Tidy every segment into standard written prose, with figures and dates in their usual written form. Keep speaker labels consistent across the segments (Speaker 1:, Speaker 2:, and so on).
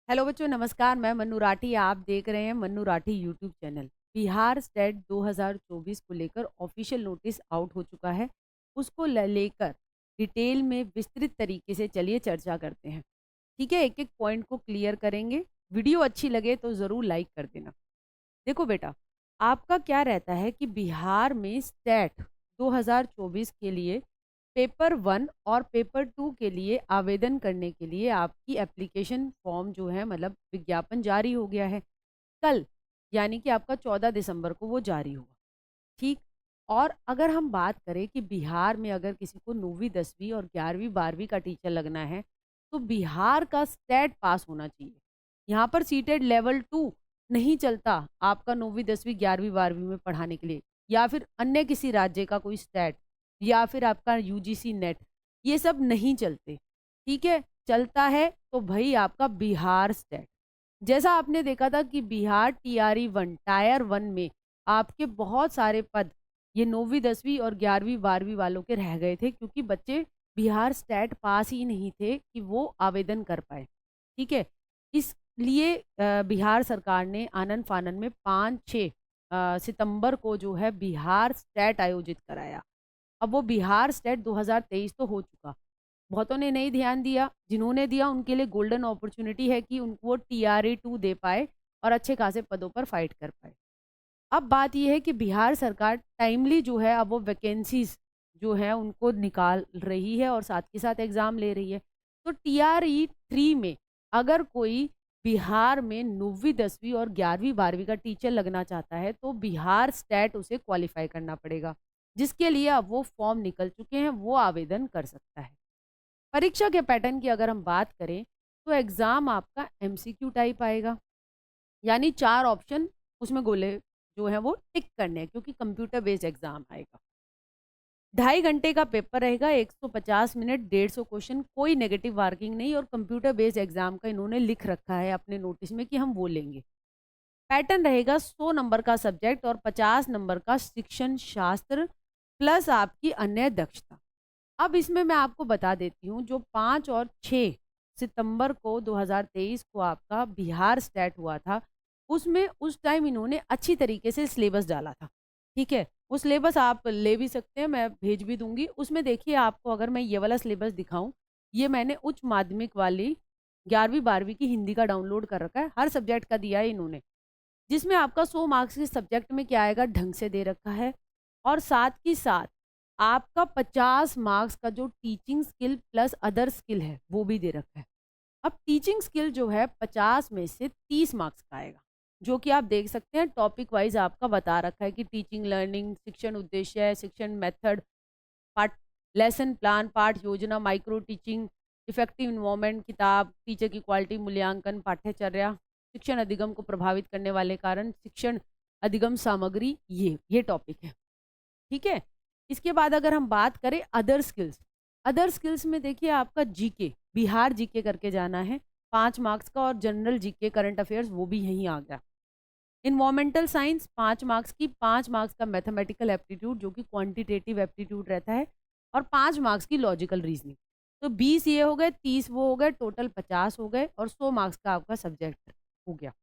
Speaker 1: Hello बच्चों, नमस्कार। मैं मन्नू राठी। आप देख रहे हैं Mannu Rathi YouTube channel. Bihar state 2024 को लेकर ऑफिशियल नोटिस आउट हो चुका है। उसको लेकर डिटेल में विस्तृत तरीके से चलिए चर्चा करते हैं। ठीक है, एक एक पॉइंट को क्लियर करेंगे। वीडियो अच्छी लगे तो ज़रूर लाइक कर देना। देखो बेटा, आपका क्या रहता है कि बिहार में स्टेट 2024 के लिए पेपर 1 और पेपर 2 के लिए आवेदन करने के लिए आपकी एप्लीकेशन फॉर्म जो है, मतलब विज्ञापन जारी हो गया है कल, यानी कि आपका 14 दिसंबर को वो जारी हुआ। ठीक। और अगर हम बात करें कि बिहार में अगर किसी को 9वीं 10वीं और 11वीं 12वीं का टीचर लगना है तो बिहार का स्टेट पास होना चाहिए। यहाँ पर सीटेड लेवल 2 नहीं चलता आपका 9वीं 10वीं 11वीं 12वीं में पढ़ाने के लिए, या फिर अन्य किसी राज्य का कोई स्टेट, या फिर आपका यूजीसी नेट, ये सब नहीं चलते। ठीक है, चलता है तो भाई आपका बिहार स्टेट। जैसा आपने देखा था कि बिहार टीआरई 1 टायर 1 में आपके बहुत सारे पद ये 9वीं 10वीं और 11वीं 12वीं वालों के रह गए थे, क्योंकि बच्चे बिहार स्टेट पास ही नहीं थे कि वो आवेदन कर पाए। ठीक है, इसलिए बिहार सरकार ने आनन फानन में 5-6 सितंबर को जो है बिहार स्टेट आयोजित कराया। अब वो बिहार स्टेट 2023 तो हो चुका, बहुतों ने नहीं ध्यान दिया, जिन्होंने दिया उनके लिए गोल्डन अपॉर्चुनिटी है कि उनको वो टीआरई 2 दे पाए और अच्छे खासे पदों पर फाइट कर पाए। अब बात ये है कि बिहार सरकार टाइमली जो है अब वो वैकेंसीज जो है उनको निकाल रही है और साथ के साथ एग्जाम ले रही है। तो टीआरई 3 में अगर कोई बिहार में 9वीं 10वीं और 11वीं 12वीं का टीचर लगना चाहता है तो बिहार स्टेट उसे क्वालिफाई करना पड़ेगा, जिसके लिए अब वो फॉर्म निकल चुके हैं, वो आवेदन कर सकता है। परीक्षा के पैटर्न की अगर हम बात करें तो एग्जाम आपका एमसीक्यू टाइप आएगा, यानी 4 ऑप्शन उसमें गोले जो है वो टिक करने हैं, क्योंकि कंप्यूटर बेस्ड एग्जाम आएगा। 2.5 घंटे का पेपर रहेगा, 150 मिनट, 150 क्वेश्चन, कोई नेगेटिव मार्किंग नहीं, और कंप्यूटर बेस्ड एग्जाम का इन्होंने लिख रखा है अपने नोटिस में कि हम वो लेंगे। पैटर्न रहेगा 100 नंबर का सब्जेक्ट और 50 नंबर का शिक्षण शास्त्र प्लस आपकी अन्य दक्षता। अब इसमें मैं आपको बता देती हूँ, जो 5 और 6 सितंबर को 2023 को आपका बिहार स्टेट हुआ था, उसमें उस टाइम इन्होंने अच्छी तरीके से सिलेबस डाला था। ठीक है, वो सिलेबस आप ले भी सकते हैं, मैं भेज भी दूंगी। उसमें देखिए, आपको अगर मैं ये वाला सिलेबस दिखाऊं, ये मैंने उच्च माध्यमिक वाली 11वीं 12वीं की हिंदी का डाउनलोड कर रखा है, हर सब्जेक्ट का दिया है इन्होंने, जिसमें आपका 100 मार्क्स के सब्जेक्ट में क्या आएगा ढंग से दे रखा है, और साथ ही साथ आपका 50 मार्क्स का जो teaching skill plus other skill है वो भी दे रखा है। अब टीचिंग स्किल जो है 50 में से 30 मार्क्स का आएगा, जो कि आप देख सकते हैं टॉपिक वाइज आपका बता रखा है कि टीचिंग लर्निंग, शिक्षण उद्देश्य, शिक्षण मेथड, पाठ, लेसन प्लान, पाठ योजना, माइक्रो टीचिंग, इफेक्टिव इन्वॉल्वमेंट, किताब, टीचर की क्वालिटी मूल्यांकन, पाठ्यचर्या, शिक्षण अधिगम को प्रभावित करने वाले कारण, शिक्षण अधिगम सामग्री, ये टॉपिक है। ठीक है, इसके बाद अगर हम बात करें अदर स्किल्स, अदर स्किल्स में देखिए आपका जीके, बिहार जीके करके जाना है, 5 मार्क्स का, और जनरल जीके करंट अफेयर्स वो भी यहीं आ गया। इन्वायरमेंटल साइंस 5 मार्क्स की, 5 मार्क्स का मैथमेटिकल एप्टीट्यूड जो कि क्वांटिटेटिव एप्टीट्यूड रहता है, और 5 मार्क्स की लॉजिकल रीजनिंग। तो 20 ये हो गए, 30 वो हो गए, टोटल 50 हो गए, और 100 मार्क्स का आपका सब्जेक्ट हो गया।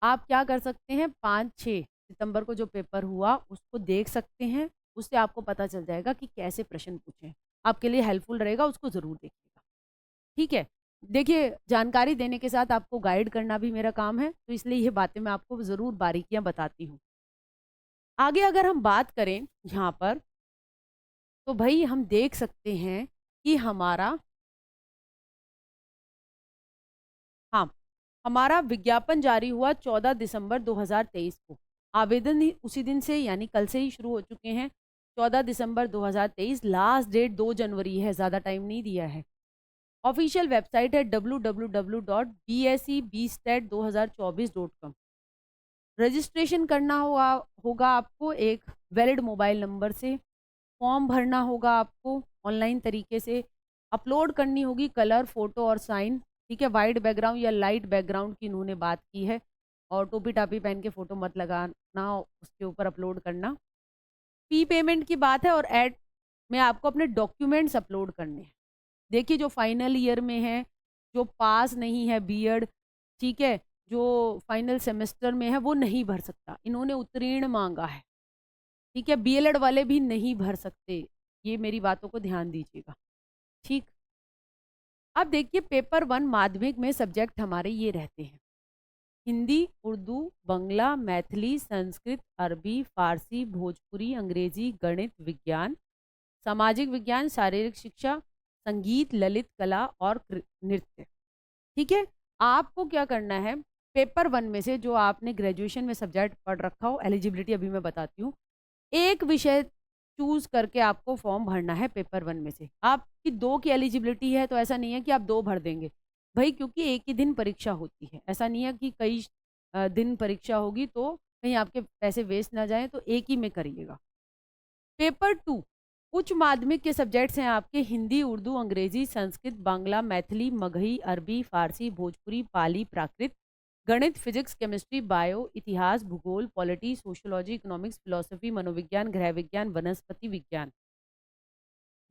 Speaker 1: आप क्या कर सकते हैं, 5-6 सितंबर को जो पेपर हुआ उसको देख सकते हैं, उससे आपको पता चल जाएगा कि कैसे प्रश्न पूछे, आपके लिए हेल्पफुल रहेगा, उसको ज़रूर देखिएगा। ठीक है, देखिए जानकारी देने के साथ आपको गाइड करना भी मेरा काम है, तो इसलिए ये बातें मैं आपको ज़रूर बारीकियां बताती हूँ। आगे अगर हम बात करें यहाँ पर, तो भाई हम देख सकते हैं कि हाँ, हमारा विज्ञापन जारी हुआ 14 दिसंबर 2023 को। आवेदन ही उसी दिन से, यानी कल से ही शुरू हो चुके हैं। 14 दिसंबर 2023, लास्ट डेट 2 जनवरी है, ज़्यादा टाइम नहीं दिया है। ऑफिशियल वेबसाइट है www.bsebstat2024.com। रजिस्ट्रेशन करना होगा आपको एक वैलिड मोबाइल नंबर से, फॉर्म भरना होगा आपको ऑनलाइन तरीके से, अपलोड करनी होगी कलर, फोटो और साइन। ठीक है, वाइट बैकग्राउंड या लाइट बैकग्राउंड की इन्होंने बात की है, और टोपी टापी पहन के फोटो मत लगाना, उसके ऊपर अपलोड करना। फी पेमेंट की बात है, और ऐड में आपको अपने डॉक्यूमेंट्स अपलोड करने हैं। देखिए, जो फाइनल ईयर में है, जो पास नहीं है बीएड, ठीक है, जो फाइनल सेमेस्टर में है वो नहीं भर सकता, इन्होंने उत्तीर्ण मांगा है। ठीक है, बीएलएड वाले भी नहीं भर सकते, ये मेरी बातों को ध्यान दीजिएगा। ठीक, अब देखिए पेपर वन माध्यमिक में सब्जेक्ट हमारे ये रहते हैं: हिंदी, उर्दू, बंगला, मैथिली, संस्कृत, अरबी, फारसी, भोजपुरी, अंग्रेजी, गणित, विज्ञान, सामाजिक विज्ञान, शारीरिक शिक्षा, संगीत, ललित कला और नृत्य। ठीक है, आपको क्या करना है, पेपर वन में से जो आपने ग्रेजुएशन में सब्जेक्ट पढ़ रखा हो, एलिजिबिलिटी अभी मैं बताती हूँ, एक विषय चूज करके आपको फॉर्म भरना है पेपर वन में से। आपकी 2 की एलिजिबिलिटी है तो ऐसा नहीं है कि आप 2 भर देंगे भाई, क्योंकि एक ही दिन परीक्षा होती है, ऐसा नहीं है कि कई दिन परीक्षा होगी तो कहीं आपके पैसे वेस्ट ना जाएं, तो एक ही में करिएगा। पेपर टू उच्च माध्यमिक के सब्जेक्ट्स हैं आपके: हिंदी, उर्दू, अंग्रेजी, संस्कृत, बांग्ला, मैथिली, मगही, अरबी, फारसी, भोजपुरी, पाली, प्राकृत, गणित, फिजिक्स, केमिस्ट्री, बायो, इतिहास, भूगोल, पॉलिटी, सोशियोलॉजी, इकोनॉमिक्स, फिलोसफी, मनोविज्ञान, गृह विज्ञान, वनस्पति विज्ञान,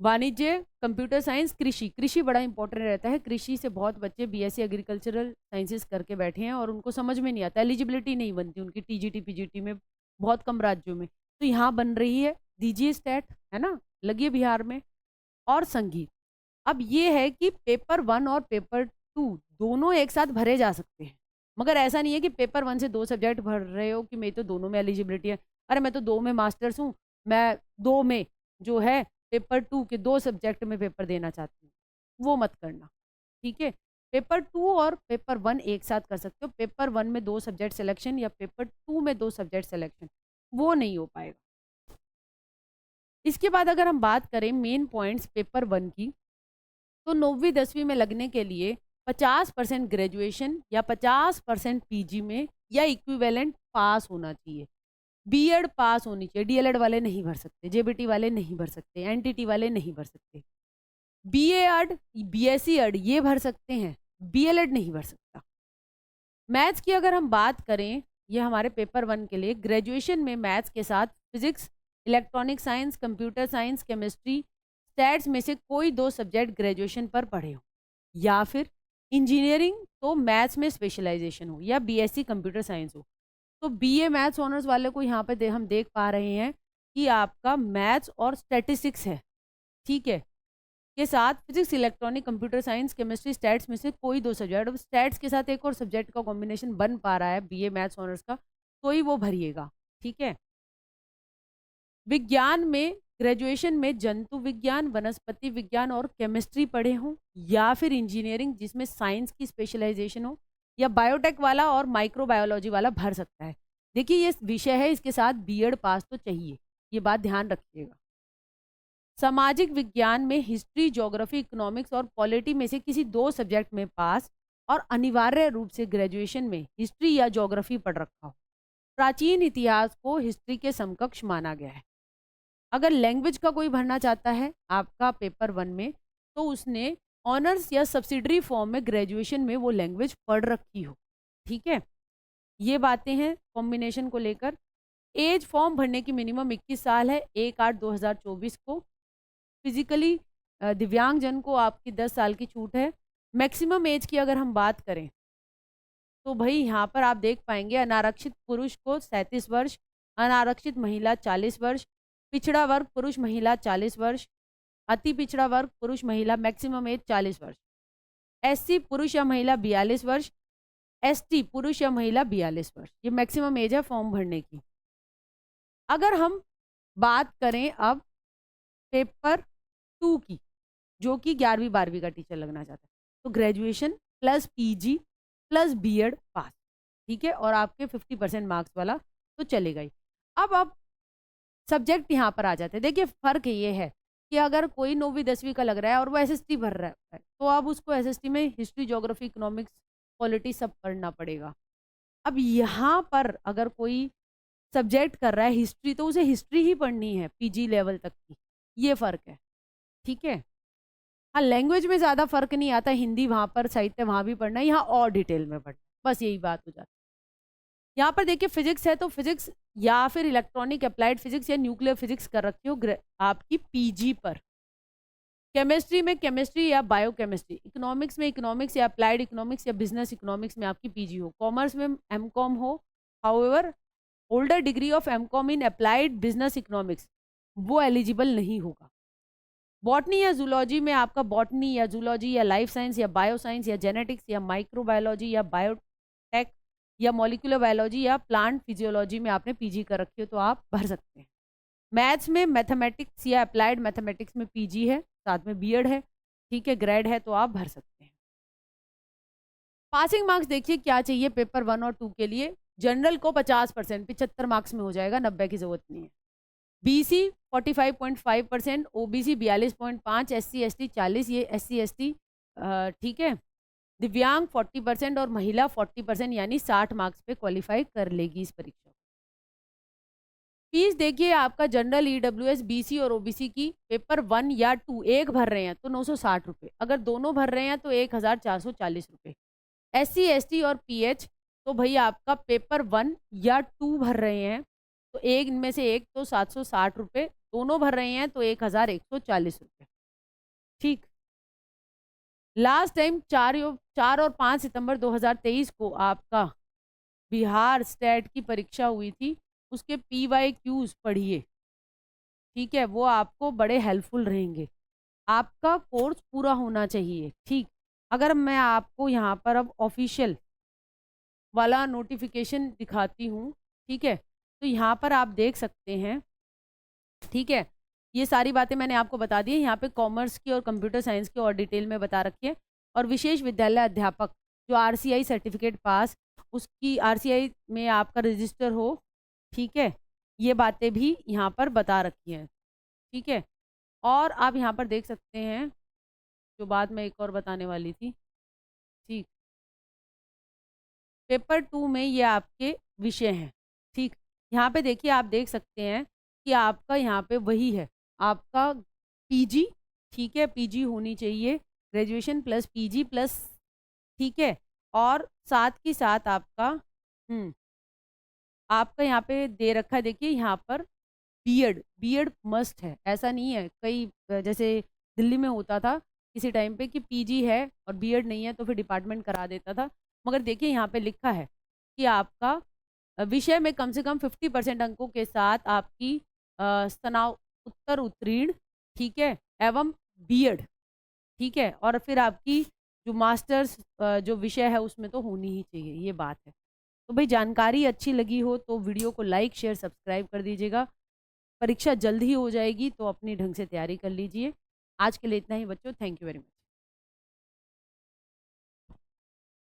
Speaker 1: वाणिज्य, कंप्यूटर साइंस, कृषि। कृषि बड़ा इंपॉर्टेंट रहता है, कृषि से बहुत बच्चे बीएससी एग्रीकल्चरल साइंसेस करके बैठे हैं और उनको समझ में नहीं आता, एलिजिबिलिटी नहीं बनती उनकी टीजीटी पीजीटी में, बहुत कम राज्यों में, तो यहाँ बन रही है, दीजिए स्टेट, है ना, लगिए बिहार में। और संगीत। अब ये है कि पेपर वन और पेपर टू दोनों एक साथ भरे जा सकते हैं, मगर ऐसा नहीं है कि पेपर वन से 2 सब्जेक्ट भर रहे हो कि मेरी तो दोनों में एलिजिबिलिटी है, अरे मैं तो 2 में मास्टर्स हूँ, मैं 2 में जो है पेपर टू के 2 सब्जेक्ट में पेपर देना चाहती हूँ, वो मत करना। ठीक है, पेपर टू और पेपर वन एक साथ कर सकते हो, पेपर वन में 2 सब्जेक्ट सिलेक्शन या पेपर टू में 2 सब्जेक्ट सिलेक्शन, वो नहीं हो पाएगा। इसके बाद अगर हम बात करें मेन पॉइंट्स पेपर वन की, तो 9वीं 10वीं में लगने के लिए 50% ग्रेजुएशन या 50% पीजी में या इक्विवेलेंट पास होना चाहिए, बीएड पास होनी चाहिए, डीएलएड वाले नहीं भर सकते, जेबीटी वाले नहीं भर सकते, एनटीटी वाले नहीं भर सकते, बीएड बीएससी एड ये भर सकते हैं, बीएलएड नहीं भर सकता। मैथ्स की अगर हम बात करें, ये हमारे पेपर वन के लिए ग्रेजुएशन में मैथ्स के साथ physics, electronic science, computer science, chemistry, stats में से कोई 2 सब्जेक्ट ग्रेजुएशन पर पढ़े हो, या फिर इंजीनियरिंग तो मैथ्स में स्पेशलाइजेशन हो, या बीएससी कंप्यूटर साइंस हो। तो बीए मैथ्स ऑनर्स वाले को यहाँ पे हम देख पा रहे हैं कि आपका मैथ्स और स्टैटिस्टिक्स है, ठीक है, के साथ physics, electronic, computer science, chemistry, stats में से कोई 2 सब्जेक्ट, अब स्टैट्स के साथ एक और सब्जेक्ट का कॉम्बिनेशन बन पा रहा है बीए मैथ्स ऑनर्स का, तो ही वो भरिएगा। ठीक है, विज्ञान में ग्रेजुएशन में जंतु विज्ञान, वनस्पति विज्ञान और केमिस्ट्री पढ़े हों, या फिर इंजीनियरिंग जिसमें साइंस की स्पेशलाइजेशन हो, या बायोटेक वाला और माइक्रोबायोलॉजी वाला भर सकता है। देखिए ये विषय है, इसके साथ बीएड पास तो चाहिए, ये बात ध्यान रखिएगा। सामाजिक विज्ञान में हिस्ट्री, ज्योग्राफी, इकोनॉमिक्स और पॉलिटी में से किसी 2 सब्जेक्ट में पास और अनिवार्य रूप से ग्रेजुएशन में हिस्ट्री या ज्योग्राफी पढ़ रखा हो। प्राचीन इतिहास को हिस्ट्री के समकक्ष माना गया है। अगर लैंग्वेज का कोई भरना चाहता है आपका पेपर वन में, तो उसने ऑनर्स या सब्सिडरी फॉर्म में ग्रेजुएशन में वो लैंग्वेज पढ़ रखी हो। ठीक है, ये बातें हैं कॉम्बिनेशन को लेकर। एज फॉर्म भरने की मिनिमम 21 साल है 1/8/2024 को। फिजिकली दिव्यांग जन को आपकी 10 साल की छूट है। मैक्सिमम एज की अगर हम बात करें तो भाई यहाँ पर आप देख पाएंगे अनारक्षित पुरुष को 37 वर्ष, अनारक्षित महिला 40 वर्ष, पिछड़ा वर्ग पुरुष महिला 40 वर्ष, अति पिछड़ा वर्ग पुरुष महिला मैक्सिमम एज 40 वर्ष, एससी पुरुष या महिला 42 वर्ष, एसटी पुरुष या महिला 42 वर्ष, ये मैक्सिमम एज है फॉर्म भरने की। अगर हम बात करें अब पेपर टू की, जो कि 11वीं 12वीं का टीचर लगना चाहता है, तो graduation plus PG plus BEd pass, ठीक है, और आपके 50% मार्क्स वाला तो चलेगा ही। अब सब्जेक्ट यहाँ पर आ जाते हैं। देखिए फर्क ये है कि अगर कोई 9वीं 10वीं का लग रहा है और वो एसएसटी भर रहा है, तो अब उसको एसएसटी में हिस्ट्री, ज्योग्राफी, इकोनॉमिक्स, पॉलिटी सब पढ़ना पड़ेगा। अब यहाँ पर अगर कोई सब्जेक्ट कर रहा है हिस्ट्री, तो उसे हिस्ट्री ही पढ़नी है पीजी लेवल तक की, ये फर्क है। ठीक है, हाँ लैंग्वेज में ज़्यादा फर्क नहीं आता, हिंदी वहाँ पर साहित्य वहाँ भी पढ़ना है, यहाँ और डिटेल में पढ़ना, बस यही बात हो जाती है। यहाँ पर देखिए फिजिक्स है तो फिजिक्स या फिर इलेक्ट्रॉनिक अप्लाइड फिजिक्स या न्यूक्लियर फिजिक्स कर रखी हो आपकी पीजी पर, केमिस्ट्री में केमिस्ट्री या बायोकेमिस्ट्री, इकोनॉमिक्स में इकोनॉमिक्स या अप्लाइड इकोनॉमिक्स या बिजनेस इकोनॉमिक्स में आपकी पीजी हो, कॉमर्स में एमकॉम हो, however holder degree of MCom in applied business economics, वो एलिजिबल नहीं होगा। बॉटनी या जूलॉजी में आपका बॉटनी या जूलॉजी या लाइफ साइंस या बायो साइंस या जेनेटिक्स या माइक्रोबायोलॉजी या बायोटेक या मॉलिक्यूलर बायोलॉजी या प्लांट फिजियोलॉजी में आपने पीजी कर रखी हो तो आप भर सकते हैं। मैथ्स में मैथमेटिक्स या अप्लाइड मैथमेटिक्स में पीजी है, साथ में बीएड है, ठीक है, ग्रेड है, तो आप भर सकते हैं। पासिंग मार्क्स देखिए क्या चाहिए पेपर 1 और 2 के लिए। जनरल को 50%, 75 मार्क्स में हो जाएगा, 90 की जरूरत नहीं है। बीसी 45.5%, ओबीसी 42.5, एससी एसटी 40, ये एससी एसटी ठीक है। दिव्यांग 40% और महिला 40%, यानी 60 मार्क्स पे क्वालिफाई कर लेगी इस परीक्षा। फीस देखिए आपका जनरल ईडब्ल्यूएस बीसी और ओबीसी की पेपर 1 या 2 एक भर रहे हैं तो 960 रुपये, अगर दोनों भर रहे हैं तो 1440 रुपये। एससी एसटी और पीएच तो भाई आपका पेपर 1 या 2 भर रहे हैं तो एक इनमें से एक तो 760 रुपये, दोनों भर रहे हैं तो 1140 रुपये, ठीक। लास्ट टाइम 4 और 5 सितंबर 2023 को आपका बिहार स्टेट की परीक्षा हुई थी, उसके PYQs पढ़िए, ठीक है, वो आपको बड़े हेल्पफुल रहेंगे। आपका कोर्स पूरा होना चाहिए, ठीक। अगर मैं आपको यहाँ पर अब ऑफिशियल वाला नोटिफिकेशन दिखाती हूँ, ठीक है, तो यहाँ पर आप देख सकते हैं, ठीक है, ये सारी बातें मैंने आपको बता दी है। यहाँ पे कॉमर्स की और कंप्यूटर साइंस की और डिटेल में बता रखी है। और विशेष विद्यालय अध्यापक जो RCI सर्टिफिकेट पास, उसकी RCI में आपका रजिस्टर हो, ठीक है, ये बातें भी यहाँ पर बता रखी हैं, ठीक है। और आप यहाँ पर देख सकते हैं जो बात मैं एक और बताने वाली थी, ठीक, पेपर 2 में ये आपके विषय हैं, ठीक। यहाँ पे देखिए आप देख सकते हैं कि आपका यहाँ पे वही है, आपका पीजी, ठीक है, पीजी होनी चाहिए, ग्रेजुएशन प्लस पीजी प्लस, ठीक है। और साथ ही साथ आपका यहाँ पे दे रखा है, देखिए यहाँ पर बीएड मस्ट है, ऐसा नहीं है कई जैसे दिल्ली में होता था किसी टाइम पे कि पीजी है और बीएड नहीं है तो फिर डिपार्टमेंट करा देता था, मगर देखिए यहाँ पे लिखा है कि आपका विषय में कम से कम 50% अंकों के साथ आपकी स्नातकोत्तर उत्तीर्ण, ठीक है, एवं बीएड, ठीक है, और फिर आपकी जो मास्टर्स जो विषय है उसमें तो होनी ही चाहिए, ये बात है। तो भाई जानकारी अच्छी लगी हो तो वीडियो को लाइक शेयर सब्सक्राइब कर दीजिएगा। परीक्षा जल्द ही हो जाएगी तो अपनी ढंग से तैयारी कर लीजिए। आज के लिए इतना ही बच्चों, थैंक यू वेरी मच।